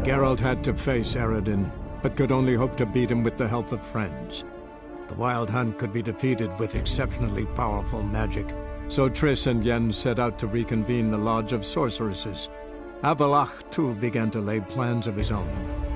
Geralt had to face Eredin, but could only hope to beat him with the help of friends. The Wild Hunt could be defeated with exceptionally powerful magic, so Triss and Yen set out to reconvene the Lodge of Sorceresses. Avalach, too, began to lay plans of his own.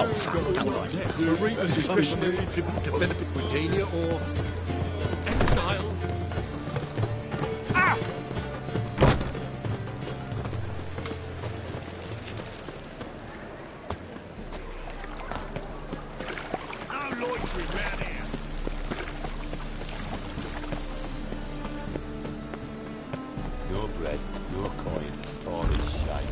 Oh, fuck, come on. So reap a discretionary tribute to benefit Britannia or exile. No loitering round here. Your bread, your coin, all is shite.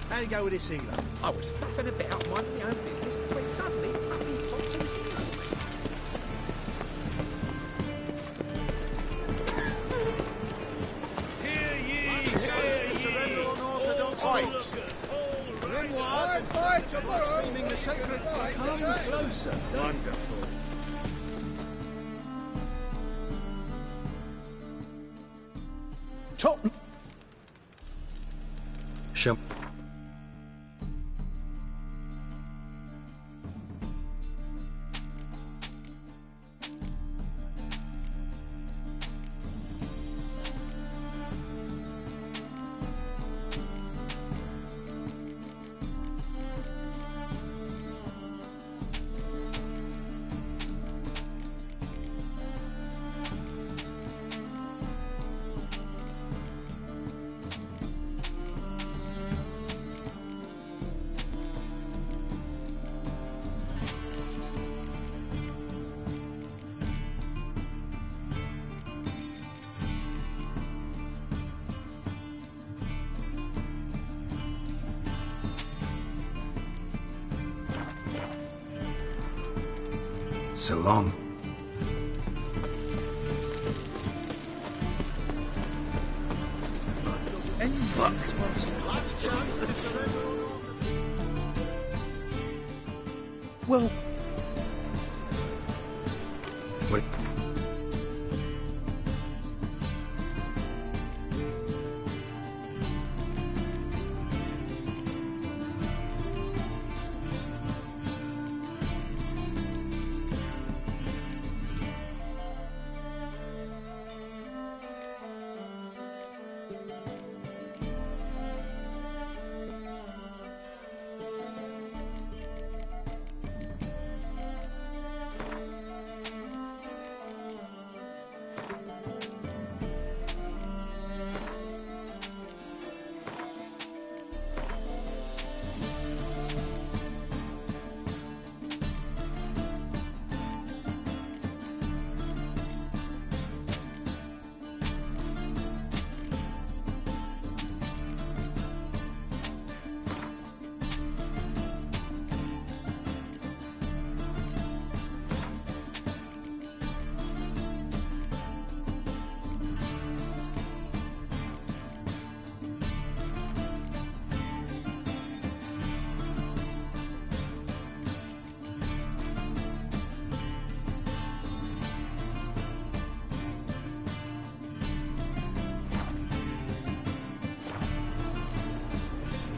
How do you go with this healer? I was faffing about minding my own business when suddenly puppy pops in his. Hear ye! To surrender unorthodox faith. Grimoires and blaspheming the sacred come closer. Wonderful. Top. Show. So long. Fuck. Last chance to surrender unorthodox. Well, What?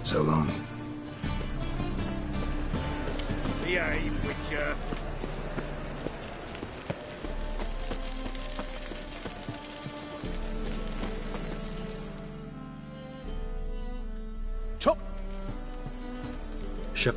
So long. Behave, Witcher. top. Show.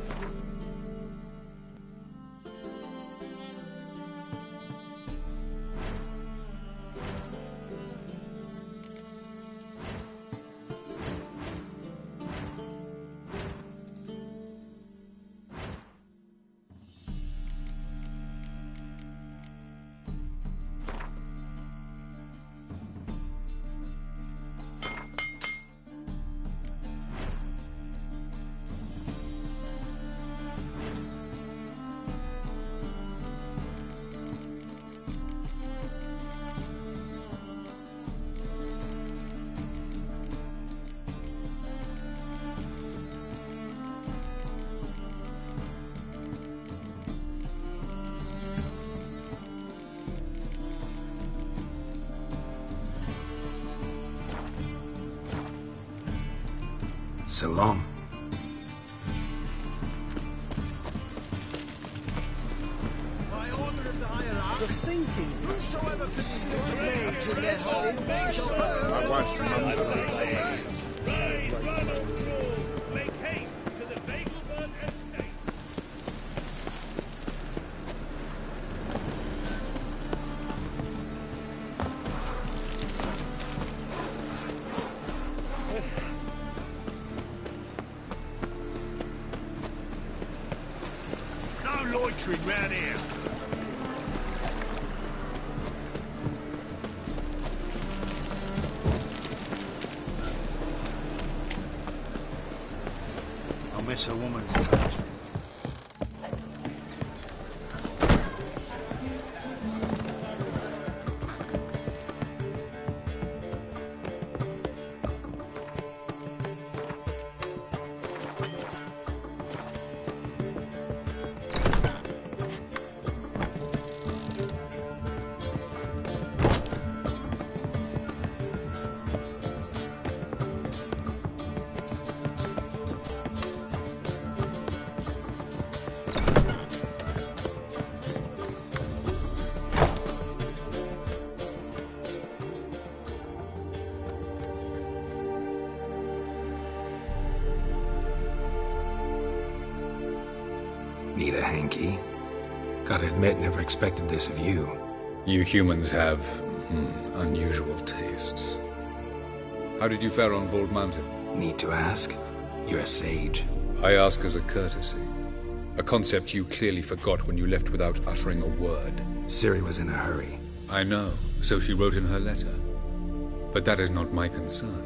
So long. By order of the hierarch, the thinking, whosoever considers rage in their home may spurn. I once remember Make haste to the Vagelburn estate. no loitering round here. I miss a woman's touch. Need a hanky? Gotta admit, never expected this of you. You humans have unusual tastes. How did you fare on Bald Mountain? Need to ask? You're a sage. I ask as a courtesy. A concept you clearly forgot when you left without uttering a word. Ciri was in a hurry. I know, so she wrote in her letter. But that is not my concern.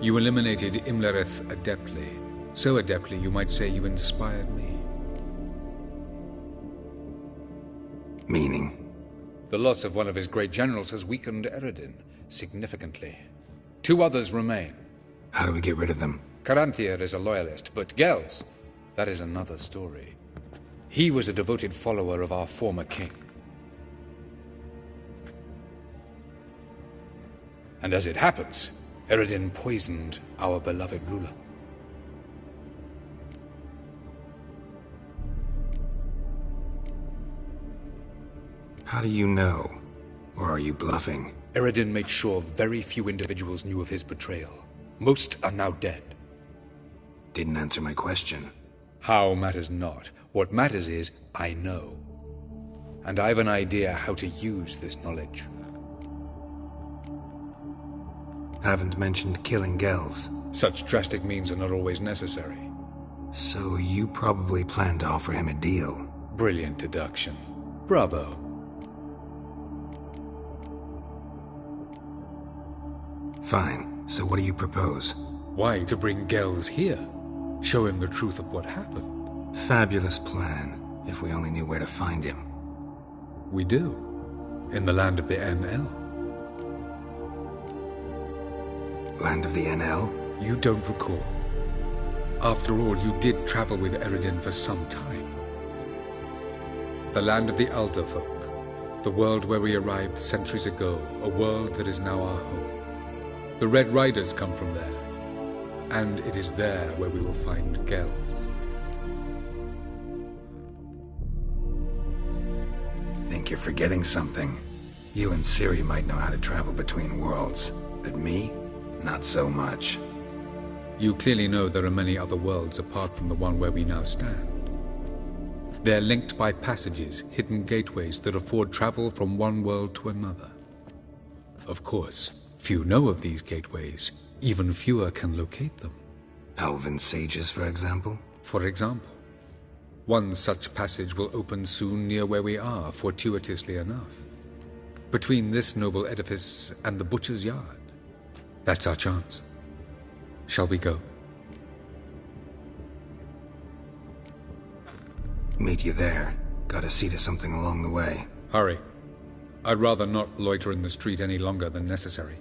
You eliminated Imlerith adeptly. So adeptly, you might say you inspired me. Meaning? The loss of one of his great generals has weakened Eredin significantly. 2 others remain. How do we get rid of them? Caranthier is a loyalist, but Gels, that is another story. He was a devoted follower of our former king. And as it happens, Eredin poisoned our beloved ruler. How do you know? Or are you bluffing? Eredin made sure very few individuals knew of his betrayal. Most are now dead. Didn't answer my question. How matters not. What matters is, I know. And I've an idea how to use this knowledge. Haven't mentioned killing Gels. Such drastic means are not always necessary. So you probably plan to offer him a deal. Brilliant deduction. Bravo. Fine. So what do you propose? Why, to bring Gels here? Show him the truth of what happened. Fabulous plan, if we only knew where to find him. We do. In the land of the NL. Land of the NL? You don't recall. After all, you did travel with Eredin for some time. The land of the Elder Folk. The world where we arrived centuries ago. A world that is now our home. The Red Riders come from there. And it is there where we will find Gels. Think you're forgetting something. You and Ciri might know how to travel between worlds, but me? Not so much. You clearly know there are many other worlds apart from the one where we now stand. They're linked by passages, hidden gateways that afford travel from one world to another. Of course, few know of these gateways. Even fewer can locate them. Elven sages, for example? For example. One such passage will open soon near where we are, fortuitously enough. Between this noble edifice and the butcher's yard. That's our chance. Shall we go? Meet you there. Gotta see to something along the way. Hurry. I'd rather not loiter in the street any longer than necessary.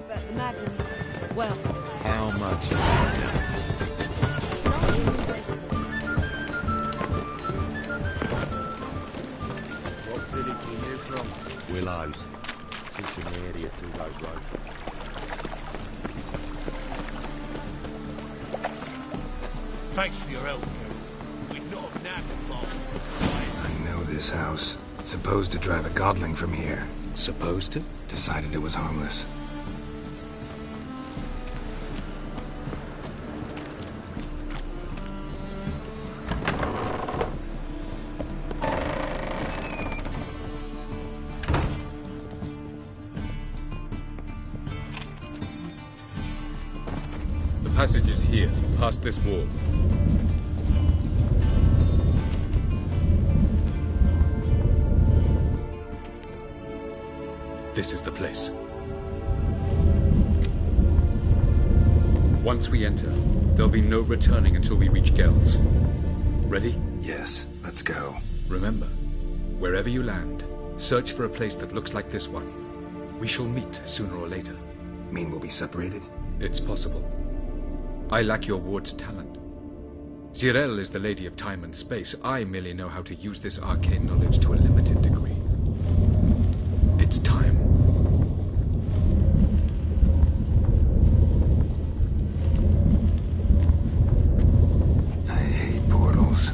But madam, well, How much? What village are you from? Willows. Sits in the area through those roads. Thanks for your help, Hero. We'd not have nabbed him long. I know this house. Supposed to drive a godling from here. Supposed to? Decided it was harmless. The passage is here, past this wall. This is the place. Once we enter, there'll be no returning until we reach Gel's. Ready? Yes, let's go. Remember, wherever you land, search for a place that looks like this one. We shall meet sooner or later. Mean we'll be separated? It's possible. I lack your ward's talent. Zirel is the lady of time and space. I merely know how to use this arcane knowledge to a limited degree. It's time. I hate portals.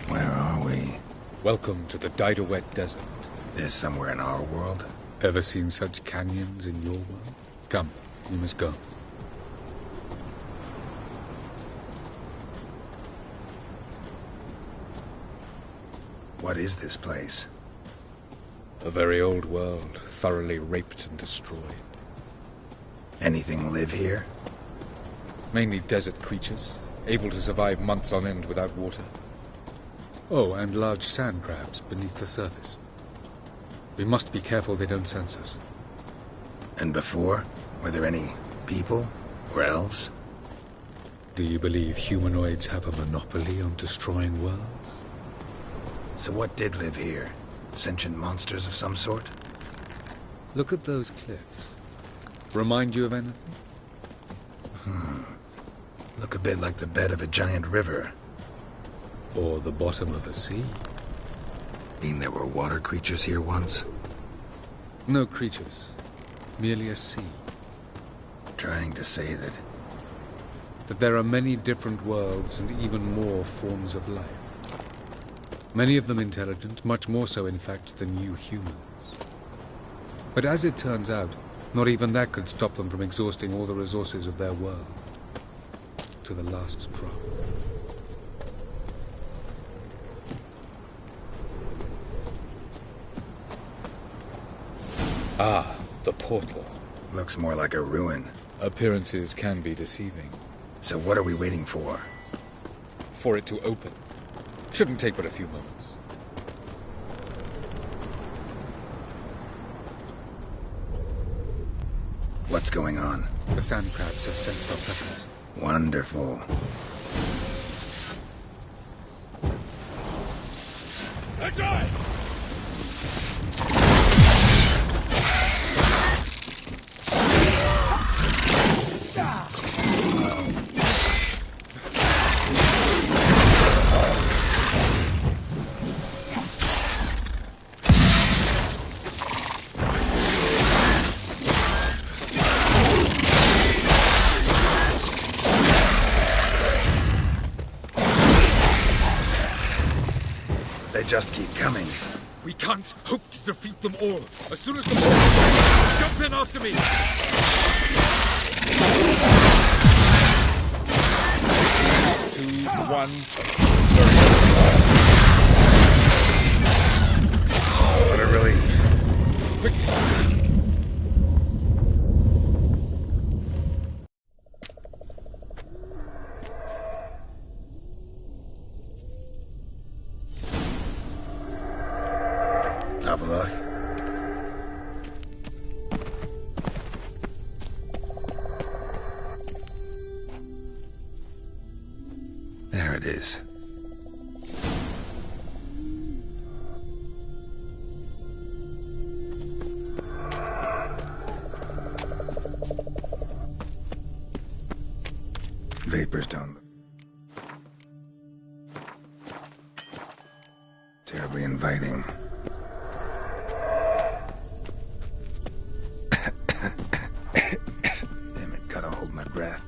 Where are we? Welcome to the Didowet Desert. This somewhere in our world? Ever seen such canyons in your world? Come, you must go. What is this place? A very old world, thoroughly raped and destroyed. Anything live here? Mainly desert creatures, able to survive months on end without water. Oh, and large sand crabs beneath the surface. We must be careful they don't sense us. And before? Were there any people? Or elves? Do you believe humanoids have a monopoly on destroying worlds? So what did live here? Sentient monsters of some sort? Look at those cliffs. Remind you of anything? Look a bit like the bed of a giant river. Or the bottom of a sea? Mean there were water creatures here once? No creatures. Merely a sea. Trying to say that... That there are many different worlds and even more forms of life. Many of them intelligent, much more so in fact than you humans. But as it turns out, not even that could stop them from exhausting all the resources of their world. To the last drop. Ah, the portal. Looks more like a ruin. Appearances can be deceiving. So what are we waiting for? For it to open. Shouldn't take but a few moments. What's going on? The sand crabs have sensed our presence. Wonderful. They just keep coming. We can't hope to defeat them all. As soon as the ball... Jump in after me! 2, 1... What a relief. Quickly! Have a look. There it is. Vapors don't look terribly inviting. Damn it, gotta hold my breath.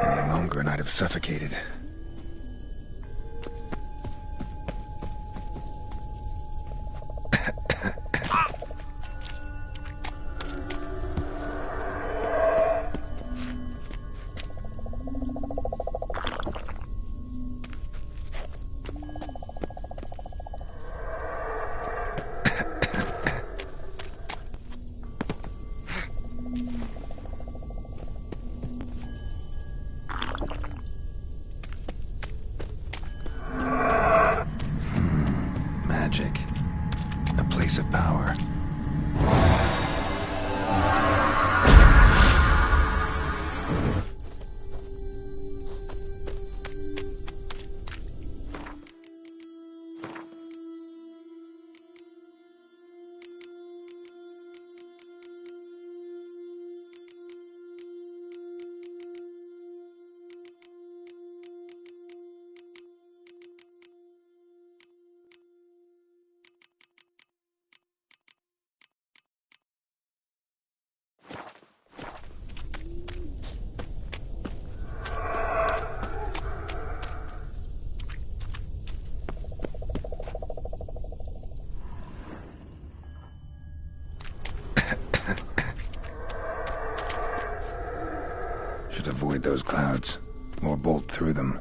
Any longer and I'd have suffocated. Magic. A place of power. Should avoid those clouds, or bolt through them.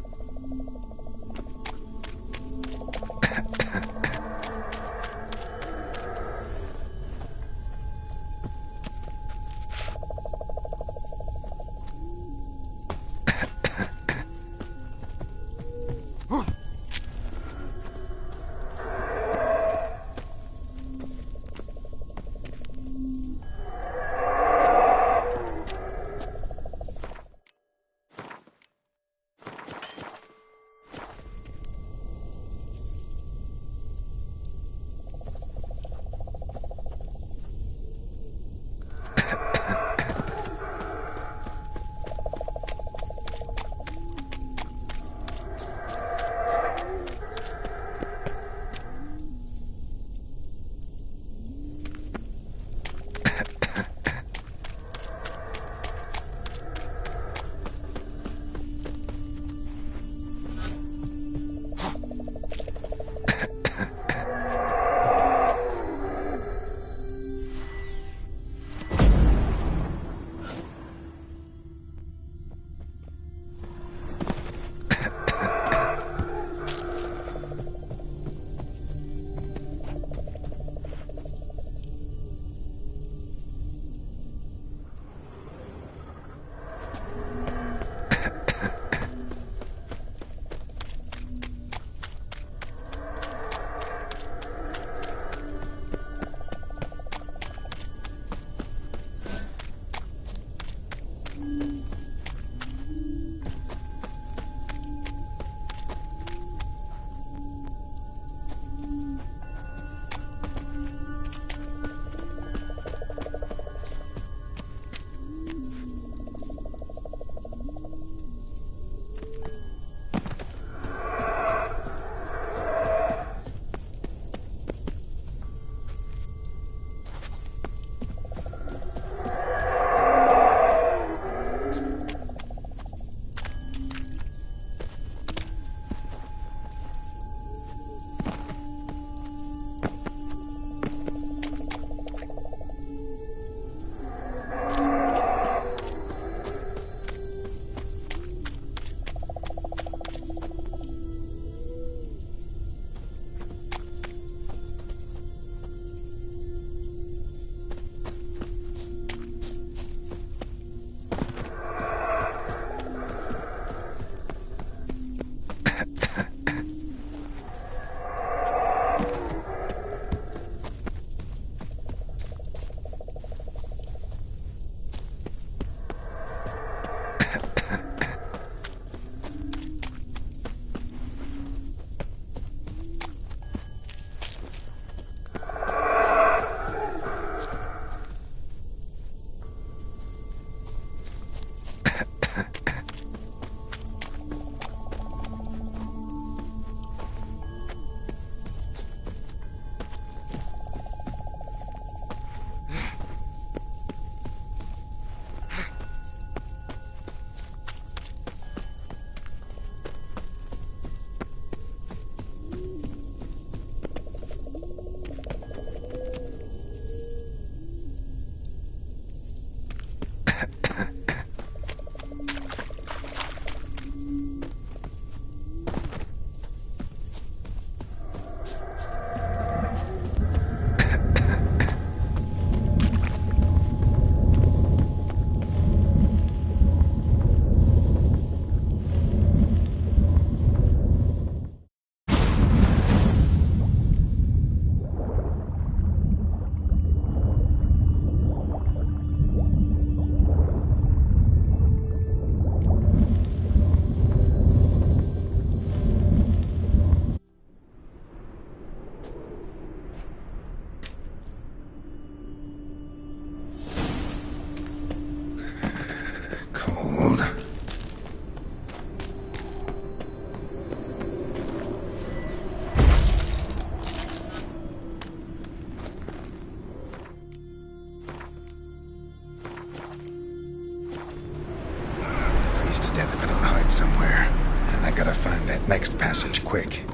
I gotta find that next passage quick.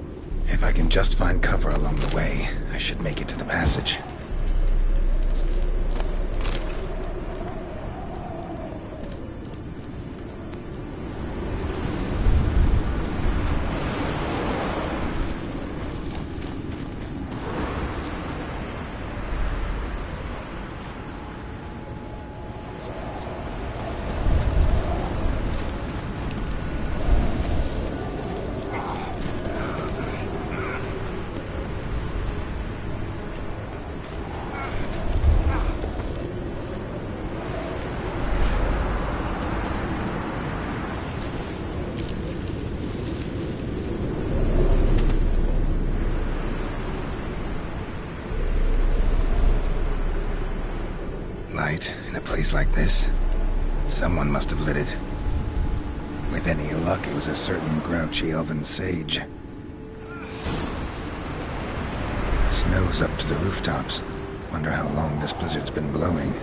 If I can just find cover along the way, I should make it to the passage. Light in a place like this? Someone must have lit it. With any luck, it was a certain grouchy elven sage. Snow's up to the rooftops. Wonder how long this blizzard's been blowing.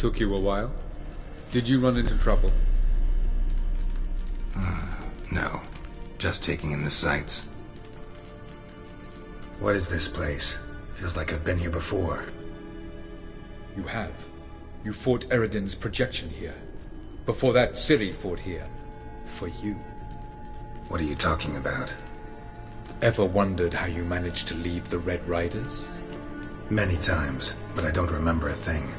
Took you a while? Did you run into trouble? No. Just taking in the sights. What is this place? Feels like I've been here before. You have. You fought Eredin's projection here. Before that, Ciri fought here. For you. What are you talking about? Ever wondered how you managed to leave the Red Riders? Many times, but I don't remember a thing.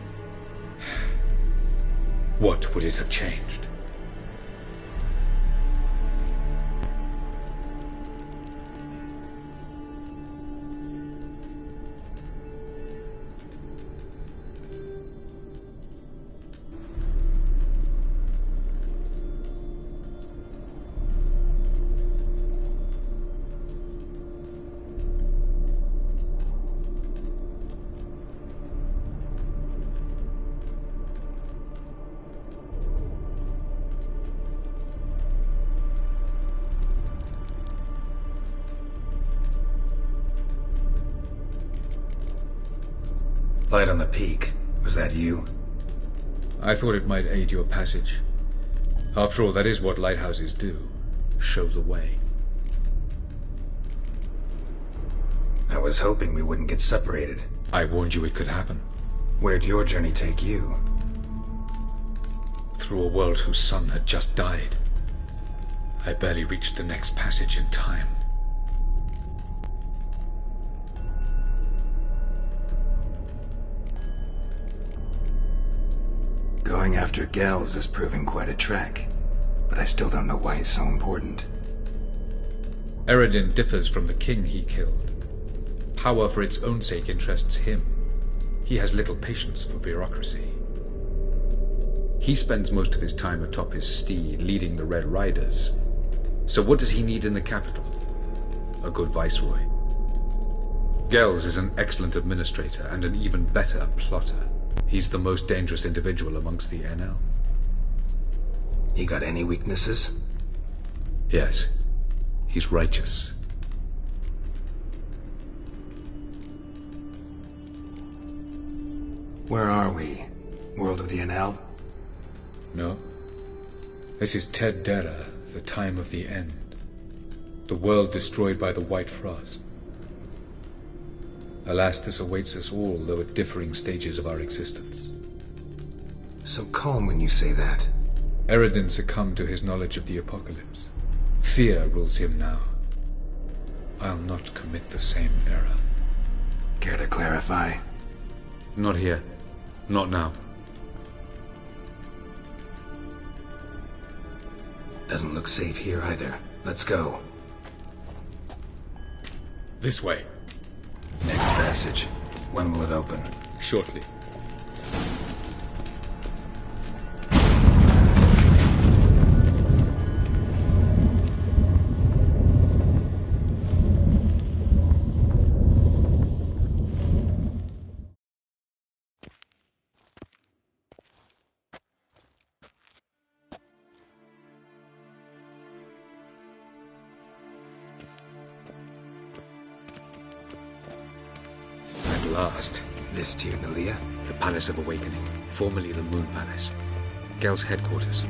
What would it have changed? Light on the peak. Was that you? I thought it might aid your passage. After all, that is what lighthouses do. Show the way. I was hoping we wouldn't get separated. I warned you it could happen. Where'd your journey take you? Through a world whose sun had just died. I barely reached the next passage in time. Going after Gels is proving quite a trek, but I still don't know why he's so important. Eredin differs from the king he killed. Power for its own sake interests him. He has little patience for bureaucracy. He spends most of his time atop his steed, leading the Red Riders. So what does he need in the capital? A good viceroy. Gels is an excellent administrator and an even better plotter. He's the most dangerous individual amongst the NL. He got any weaknesses? Yes. He's righteous. Where are we? World of the NL? No. This is Ted Dera, the time of the end. The world destroyed by the White Frost. Alas, this awaits us all, though at differing stages of our existence. So calm when you say that. Eredin succumbed to his knowledge of the apocalypse. Fear rules him now. I'll not commit the same error. Care to clarify? Not here. Not now. Doesn't look safe here either. Let's go. This way. Next passage. When will it open? Shortly. Last. This Tyr Nalia? The Palace of Awakening, formerly the Moon Palace. Gel's headquarters.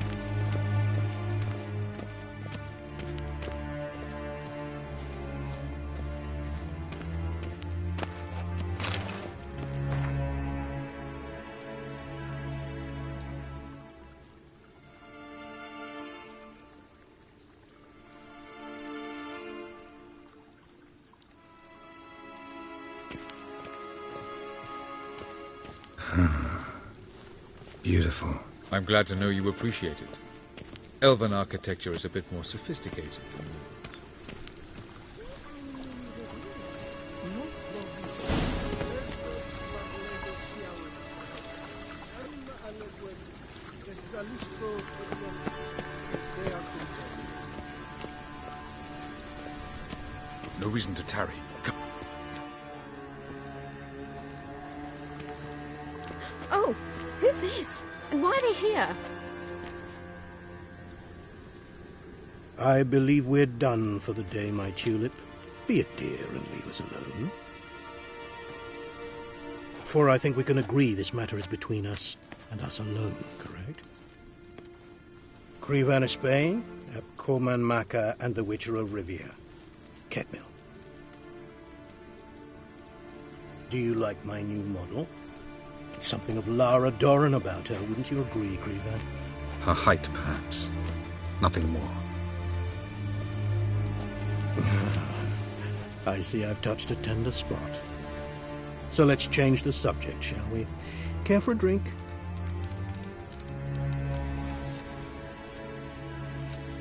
Beautiful. I'm glad to know you appreciate it. Elven architecture is a bit more sophisticated. No reason to tarry. Come. Oh, who's this? And why are they here? I believe we're done for the day, my tulip. Be a dear and leave us alone. For I think we can agree this matter is between us and us alone, correct? Crevan of Spain, Corman Maca, and the Witcher of Rivia. Ketmill. Do you like my new model? Something of Lara Doran about her, wouldn't you agree, Crevan? Her height, perhaps. Nothing more. I see I've touched a tender spot. So let's change the subject, shall we? Care for a drink?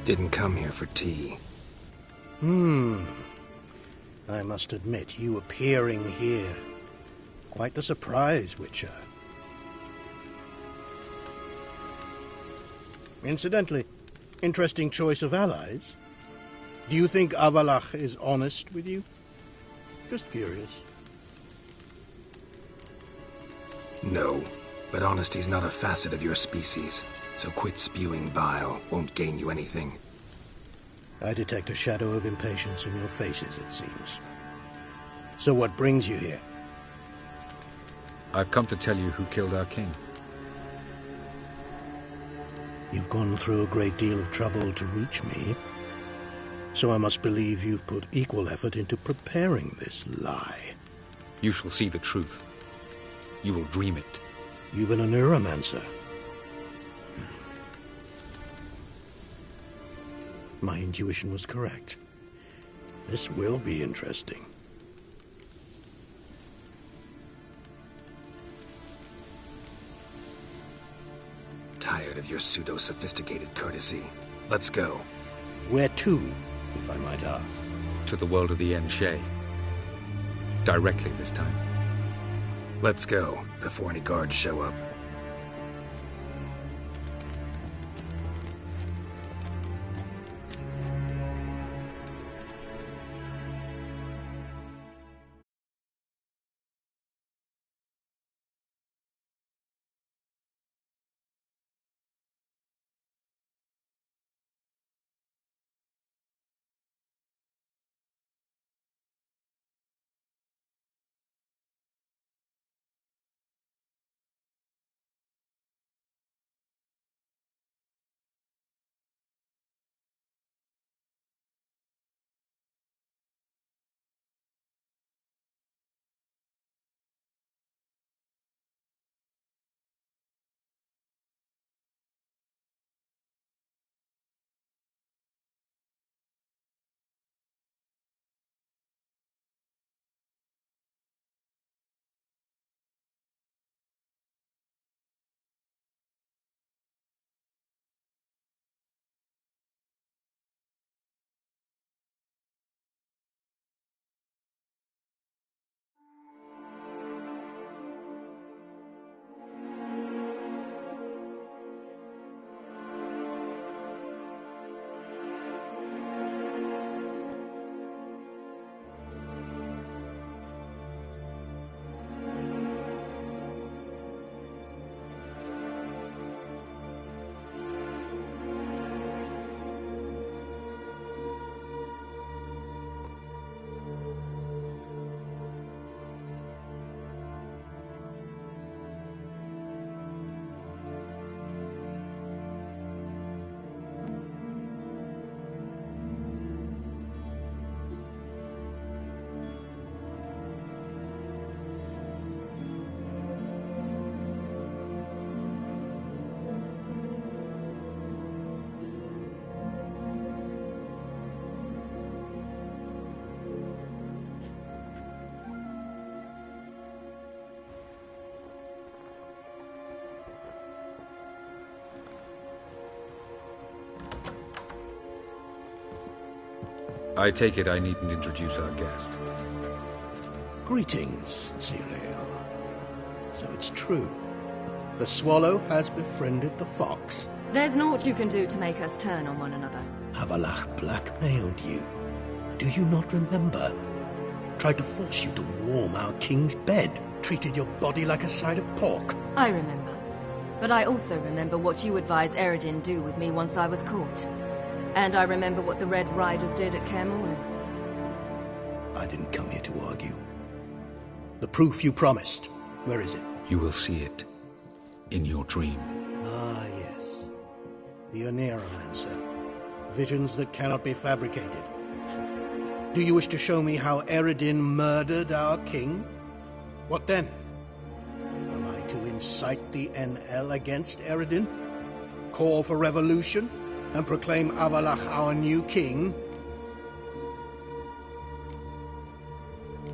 Didn't come here for tea. I must admit, you appearing here. Quite the surprise, Witcher. Incidentally, interesting choice of allies. Do you think Avalach is honest with you? Just curious. No, but honesty's not a facet of your species, so quit spewing bile. Won't gain you anything. I detect a shadow of impatience in your faces, it seems. So what brings you here? I've come to tell you who killed our king. You've gone through a great deal of trouble to reach me, so I must believe you've put equal effort into preparing this lie. You shall see the truth. You will dream it. You've been a neuromancer. My intuition was correct. This will be interesting. Tired of your pseudo-sophisticated courtesy. Let's go. Where to, if I might ask? To the world of the Enshe. Directly this time. Let's go, before any guards show up. I take it I needn't introduce our guest. Greetings, Cyril. So it's true. The swallow has befriended the fox. There's naught you can do to make us turn on one another. Avalach blackmailed you. Do you not remember? Tried to force you to warm our king's bed. Treated your body like a side of pork. I remember. But I also remember what you advised Eredin do with me once I was caught. And I remember what the Red Riders did at Kaer Morhen. I didn't come here to argue. The proof you promised, where is it? You will see it in your dream. Ah, yes. The Oneiromancer. Visions that cannot be fabricated. Do you wish to show me how Eredin murdered our king? What then? Am I to incite the NL against Eredin? Call for revolution? And proclaim Avalach our new king?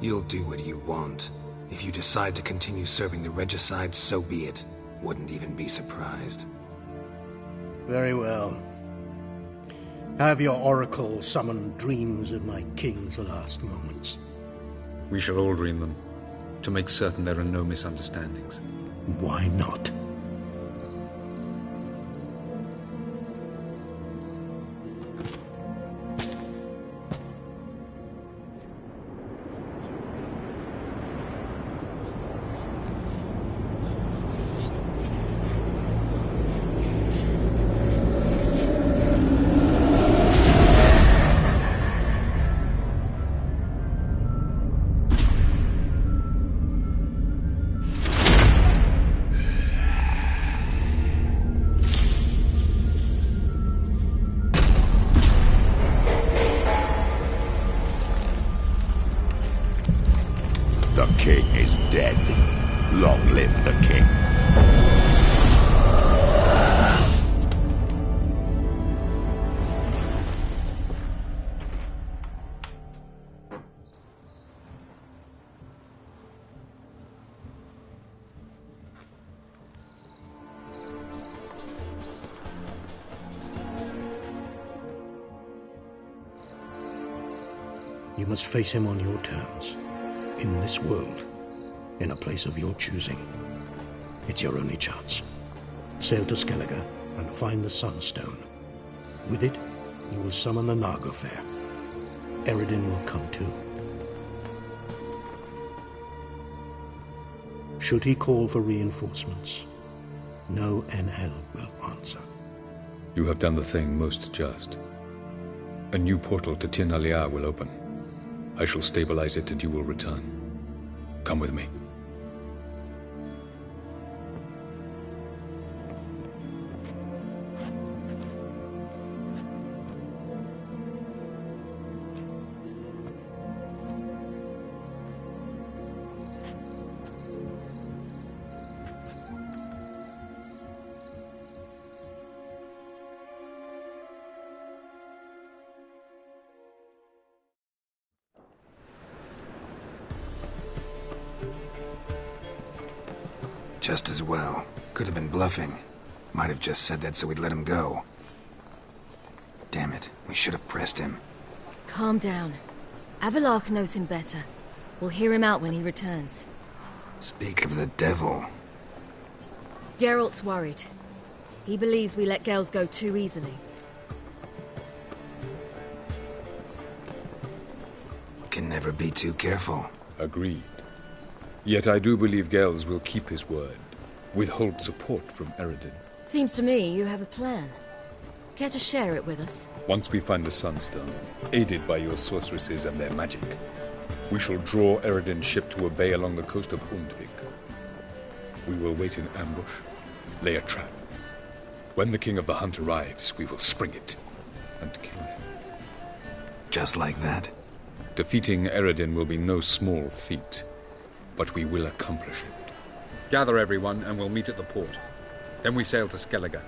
You'll do what you want. If you decide to continue serving the regicide, so be it. Wouldn't even be surprised. Very well. Have your oracle summon dreams of my king's last moments. We shall all dream them, to make certain there are no misunderstandings. Why not? The king is dead. Long live the king. You must face him on your terms. In this world, in a place of your choosing. It's your only chance. Sail to Skellige and find the Sunstone. With it, you will summon the Naga Fair. Eredin will come too. Should he call for reinforcements, no NL will answer. You have done the thing most just. A new portal to Tir Nalia will open. I shall stabilize it and you will return. Come with me. Just as well. Could have been bluffing. Might have just said that so we'd let him go. Damn it, we should have pressed him. Calm down. Avalach knows him better. We'll hear him out when he returns. Speak of the devil. Geralt's worried. He believes we let Gales go too easily. Can never be too careful. Agreed. Yet I do believe Gales will keep his word. Withhold support from Eredin. Seems to me you have a plan. Care to share it with us? Once we find the Sunstone, aided by your sorceresses and their magic, we shall draw Eredin's ship to a bay along the coast of Undvik. We will wait in ambush, lay a trap. When the King of the Hunt arrives, we will spring it and kill him. Just like that? Defeating Eredin will be no small feat, but we will accomplish it. Gather everyone and we'll meet at the port. Then we sail to Skellige.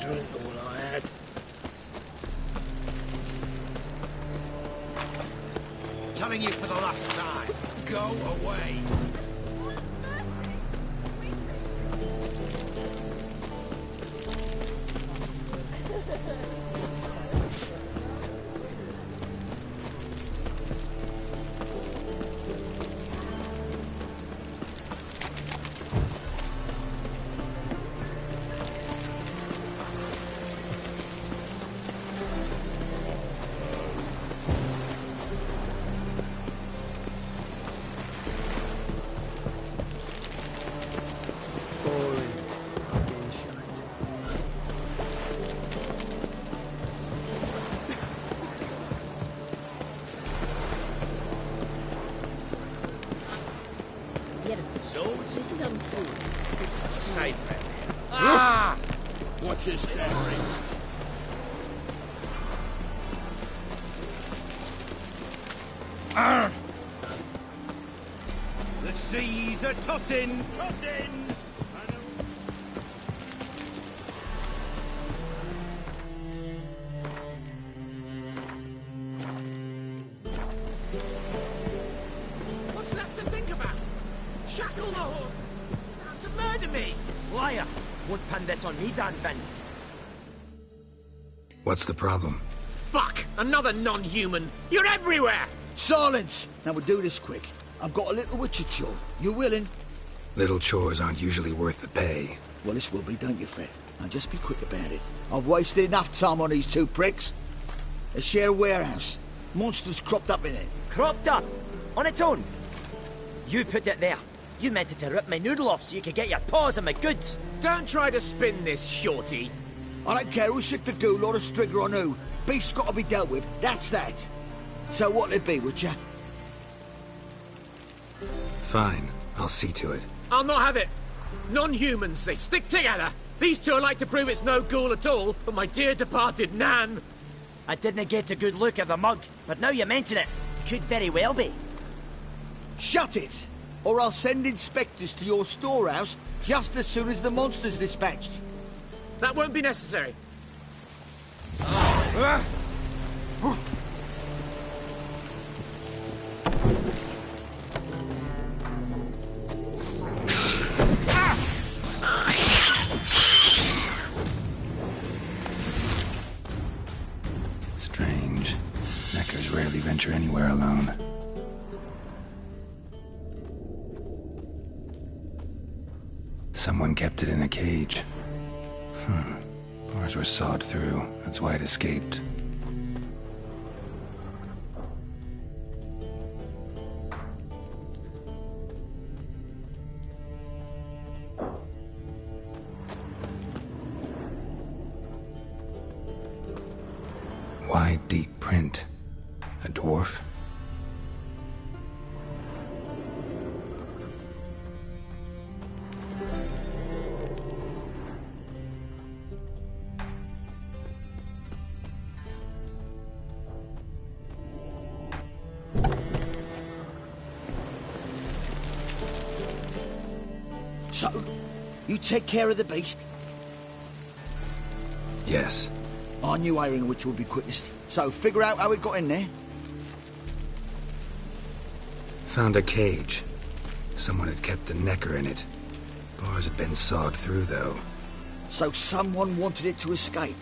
drink all I had. Telling you for the last time, go away. So, This is untrue. it's safe around here. Ah! Watch your step. The seas are tossing, tossing! What's left to think about? Shackle the hook! To murder me! Liar! Won't pin this on me, Dan Vin. What's the problem? Fuck! Another non-human! You're everywhere! Silence! Now we'll do this quick. I've got a little witcher chore. You willing? Little chores aren't usually worth the pay. Well, this will be, don't you, Fred? Now just be quick about it. I've wasted enough time on these two pricks. They share a warehouse. Monsters cropped up in it. Cropped up? On its own? You put it there. You meant it to rip my noodle off so you could get your paws on my goods. Don't try to spin this, shorty. I don't care who's sick the ghoul or the strigger on who. Beast's got to be dealt with. That's that. So what'll it be, would ya? Fine, I'll see to it. I'll not have it. Non-humans, they stick together. These two are like to prove it's no ghoul at all, but my dear departed Nan. I didn't get a good look at the mug, but now you mention it, could very well be. Shut it! Or I'll send inspectors to your storehouse just as soon as the monster's dispatched. That won't be necessary. Strange. Neckers rarely venture anywhere alone. Someone kept it in a cage. Bars were sawed through. That's why it escaped. Wide, deep print. A dwarf? So, you take care of the beast? Yes. I knew airing which would be quickest. So, figure out how it got in there. Found a cage. Someone had kept the necker in it. Bars had been sawed through, though. So someone wanted it to escape.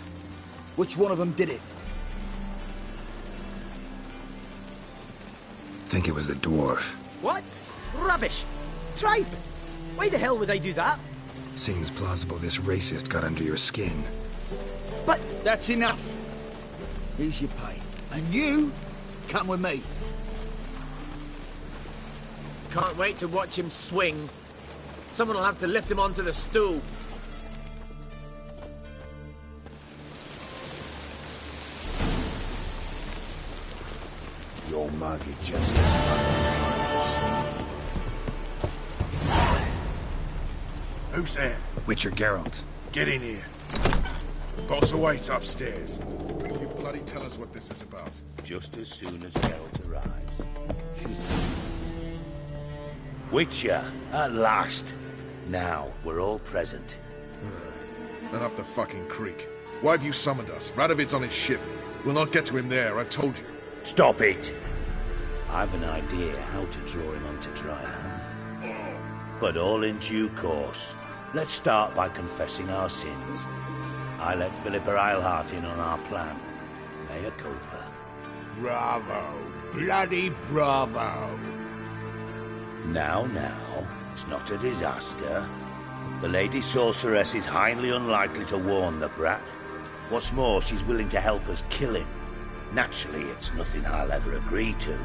Which one of them did it? Think it was the dwarf. What? Rubbish! Tripe! Why the hell would I do that? Seems plausible this racist got under your skin. But... That's enough. Here's your pay. And you, come with me. Can't wait to watch him swing. Someone will have to lift him onto the stool. Your mug is just Who's there? Witcher Geralt. Get in here. Boss awaits upstairs. You bloody tell us what this is about. Just as soon as Geralt arrives. Witcher, at last. Now, we're all present. Then up the fucking creek. Why have you summoned us? Radovid's on his ship. We'll not get to him there, I've told you. Stop it! I've an idea how to draw him onto dry land. But all in due course. Let's start by confessing our sins. I let Philippa Eilhart in on our plan. Mea culpa. Bravo. Bloody bravo. Now, it's not a disaster. The Lady Sorceress is highly unlikely to warn the brat. What's more, she's willing to help us kill him. Naturally, it's nothing I'll ever agree to.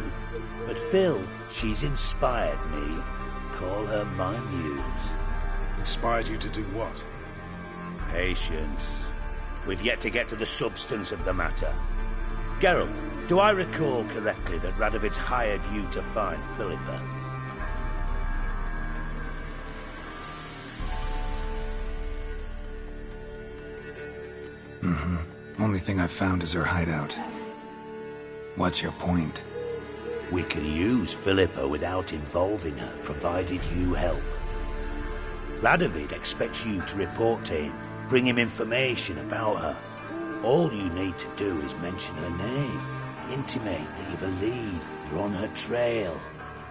But Phil, she's inspired me. Call her my muse. Inspired you to do what? Patience. We've yet to get to the substance of the matter. Geralt, do I recall correctly that Radovid's hired you to find Philippa? Only thing I've found is her hideout. What's your point? We can use Philippa without involving her, provided you help. Radovid expects you to report to him, bring him information about her. All you need to do is mention her name, intimate that you've a lead, you're on her trail.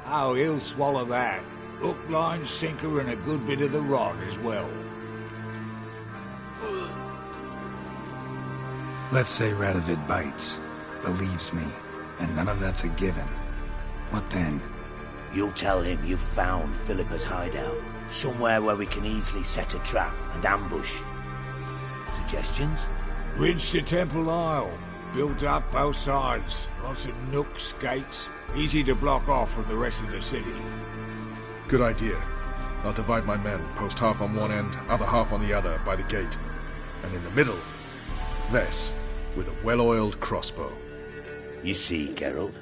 Oh, he'll swallow that. Hook, line, sinker, and a good bit of the rod as well. Let's say Radovid bites, believes me, and none of that's a given. What then? You'll tell him you've found Philippa's hideout, somewhere where we can easily set a trap and ambush. Suggestions? Bridge to Temple Isle. Built up both sides. Lots of nooks, gates. Easy to block off from the rest of the city. Good idea. I'll divide my men, post half on one end, other half on the other, by the gate. And in the middle, Vess, with a well-oiled crossbow. You see, Geralt,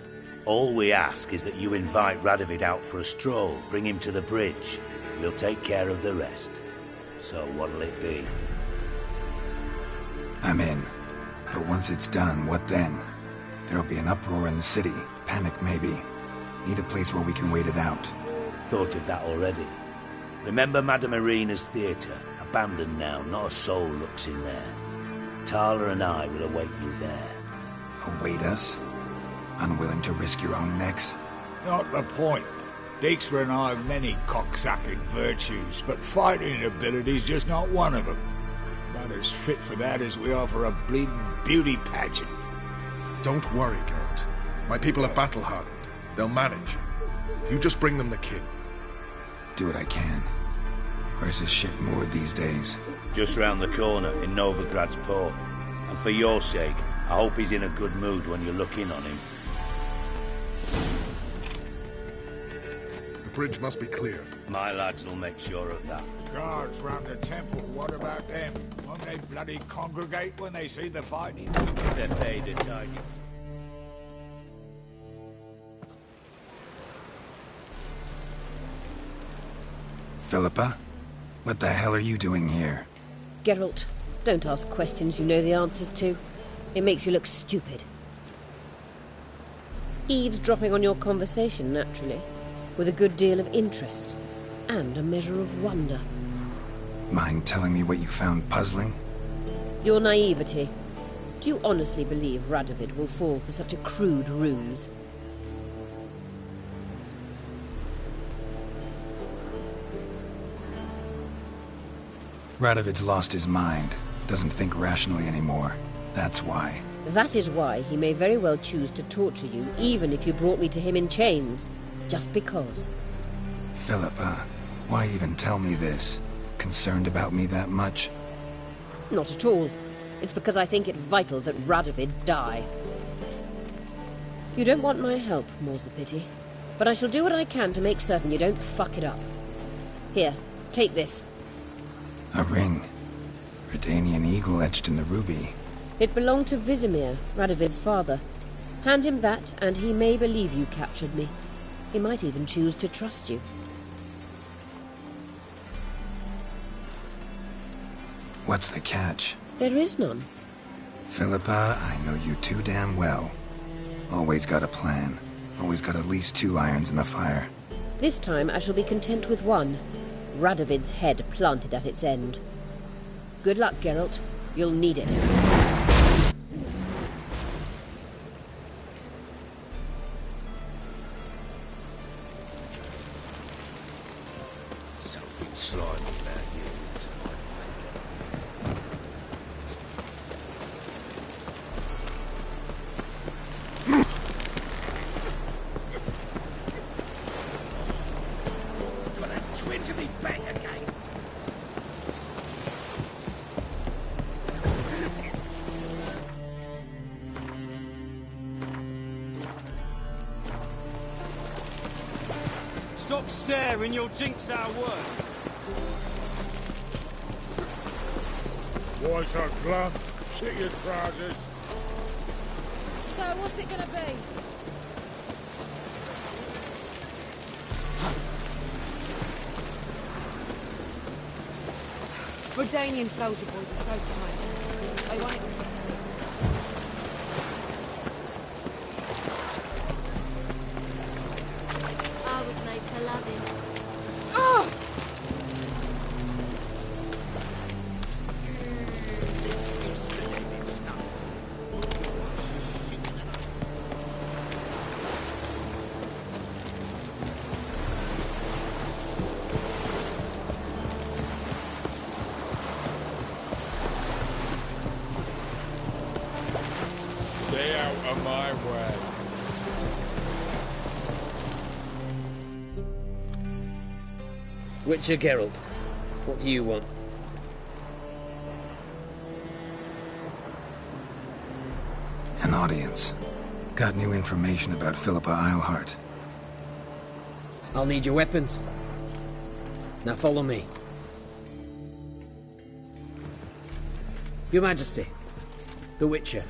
all we ask is that you invite Radovid out for a stroll, bring him to the bridge. We'll take care of the rest. So what'll it be? I'm in. But once it's done, what then? There'll be an uproar in the city. Panic, maybe. Need a place where we can wait it out. Thought of that already. Remember Madame Irina's theatre? Abandoned now, not a soul looks in there. Tala and I will await you there. Await us? Unwilling to risk your own necks? Not the point. Dijkstra and I have many cocksucking virtues, but fighting ability's just not one of them. Not as fit for that as we are for a bleeding beauty pageant. Don't worry, Geralt. My people are battle-hardened. They'll manage. You just bring them the kin. Do what I can. Where's his ship moored these days? Just round the corner, in Novigrad's port. And for your sake, I hope he's in a good mood when you look in on him. The bridge must be clear. My lads will make sure of that. Guards round the temple, what about them? Won't they bloody congregate when they see the fighting? If they're paid a tidy. Philippa? What the hell are you doing here? Geralt, don't ask questions you know the answers to. It makes you look stupid. Eavesdropping on your conversation, naturally, with a good deal of interest, and a measure of wonder. Mind telling me what you found puzzling? Your naivety. Do you honestly believe Radovid will fall for such a crude ruse? Radovid's lost his mind. Doesn't think rationally anymore. That's why. That is why he may very well choose to torture you, even if you brought me to him in chains. Just because. Philippa, why even tell me this? Concerned about me that much? Not at all. It's because I think it vital that Radovid die. You don't want my help, more's the pity. But I shall do what I can to make certain you don't fuck it up. Here, take this. A ring. Redanian eagle etched in the ruby. It belonged to Vizimir, Radovid's father. Hand him that, and he may believe you captured me. He might even choose to trust you. What's the catch? There is none. Philippa, I know you too damn well. Always got a plan. Always got at least 2 irons in the fire. This time I shall be content with one. Radovid's head planted at its end. Good luck, Geralt. You'll need it. Something slimy about you tonight. Got a twinge of me back again. Stop staring, you'll jinx our work. Boys are glum. Sit your trousers. So, what's it gonna be? Redanian soldier boys are so tight. They won't. I was made to love him. Oh! Stay out of my way. Witcher Geralt, what do you want? An audience. Got new information about Philippa Eilhart. I'll need your weapons. Now follow me. Your Majesty, the Witcher,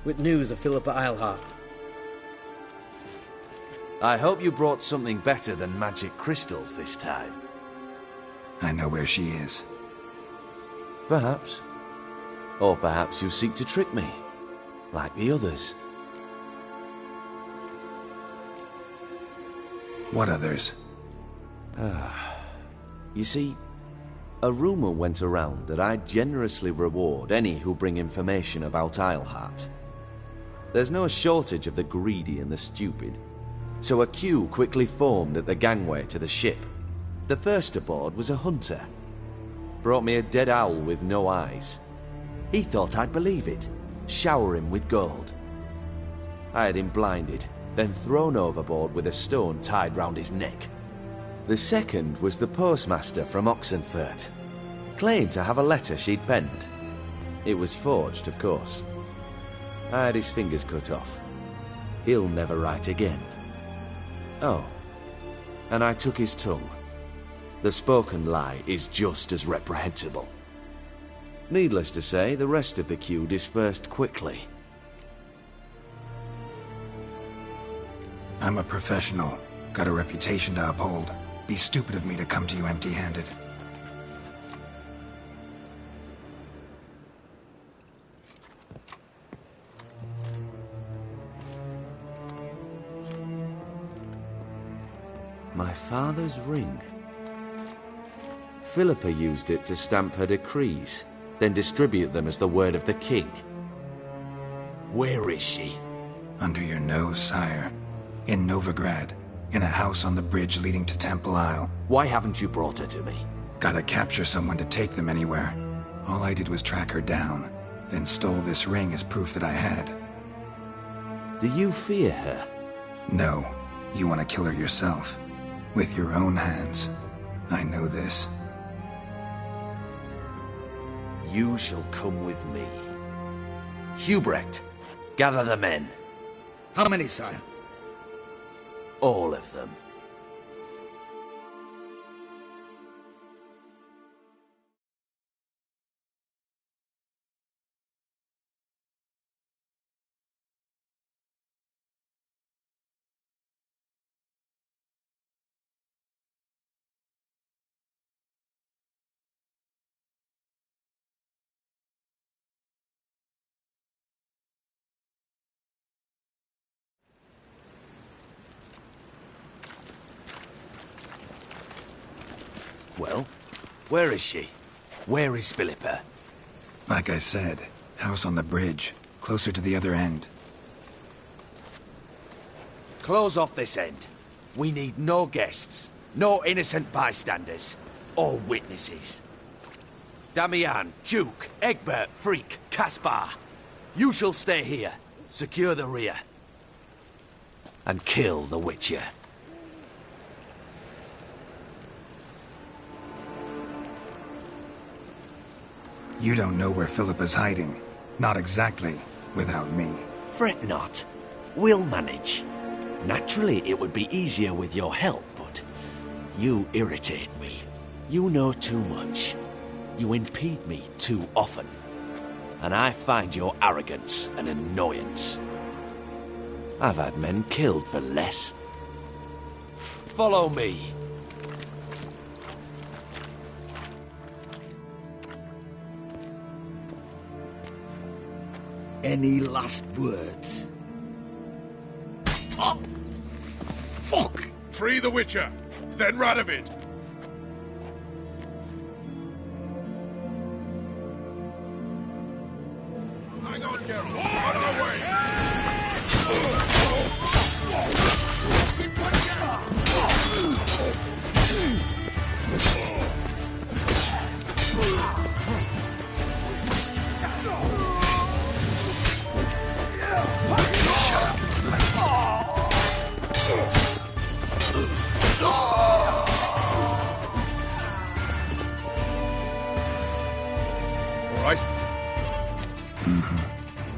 with news of Philippa Eilhart. I hope you brought something better than magic crystals this time. I know where she is. Perhaps. Or perhaps you seek to trick me, like the others. What others? You see, a rumor went around that I generously reward any who bring information about Eilhart. There's no shortage of the greedy and the stupid, so a queue quickly formed at the gangway to the ship. The first aboard was a hunter. Brought me a dead owl with no eyes. He thought I'd believe it, shower him with gold. I had him blinded, then thrown overboard with a stone tied round his neck. The second was the postmaster from Oxenfurt. Claimed to have a letter she'd penned. It was forged, of course. I had his fingers cut off. He'll never write again. Oh, and I took his tongue. The spoken lie is just as reprehensible. Needless to say, the rest of the queue dispersed quickly. I'm a professional. Got a reputation to uphold. Be stupid of me to come to you empty-handed. My father's ring. Philippa used it to stamp her decrees, then distribute them as the word of the king. Where is she? Under your nose, sire. In Novigrad. In a house on the bridge leading to Temple Isle. Why haven't you brought her to me? Gotta capture someone to take them anywhere. All I did was track her down, then stole this ring as proof that I had. Do you fear her? No. You want to kill her yourself. With your own hands. I know this. You shall come with me. Hubrecht, gather the men. How many, sire? All of them. Well, where is she? Where is Philippa? Like I said, house on the bridge, closer to the other end. Close off this end. We need no guests, no innocent bystanders, or witnesses. Damian, Duke, Egbert, Freak, Caspar. You shall stay here, secure the rear, and kill the Witcher. You don't know where Philippa's hiding. Not exactly, without me. Fret not. We'll manage. Naturally, it would be easier with your help, but you irritate me. You know too much. You impede me too often. And I find your arrogance an annoyance. I've had men killed for less. Follow me. Any last words? Oh! Fuck! Free the Witcher, then Radovid. Hang on, Geralt. On our way.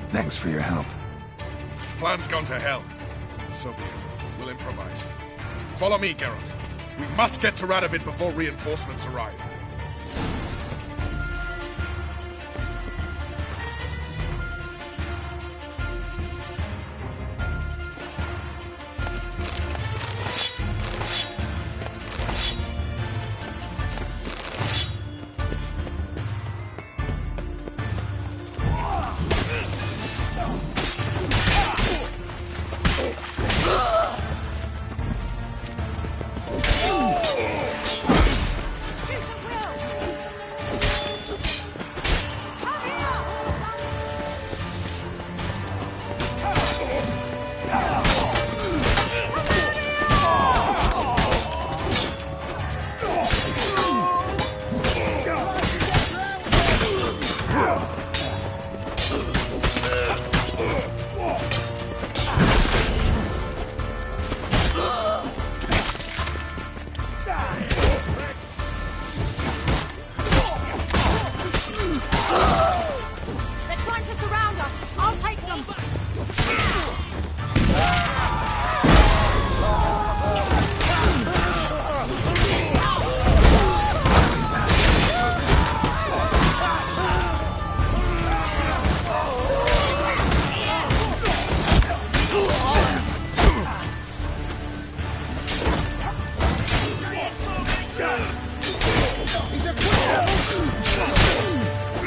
Thanks for your help. Plan's gone to hell. So be it. We'll improvise. Follow me, Geralt. We must get to Radovid before reinforcements arrive.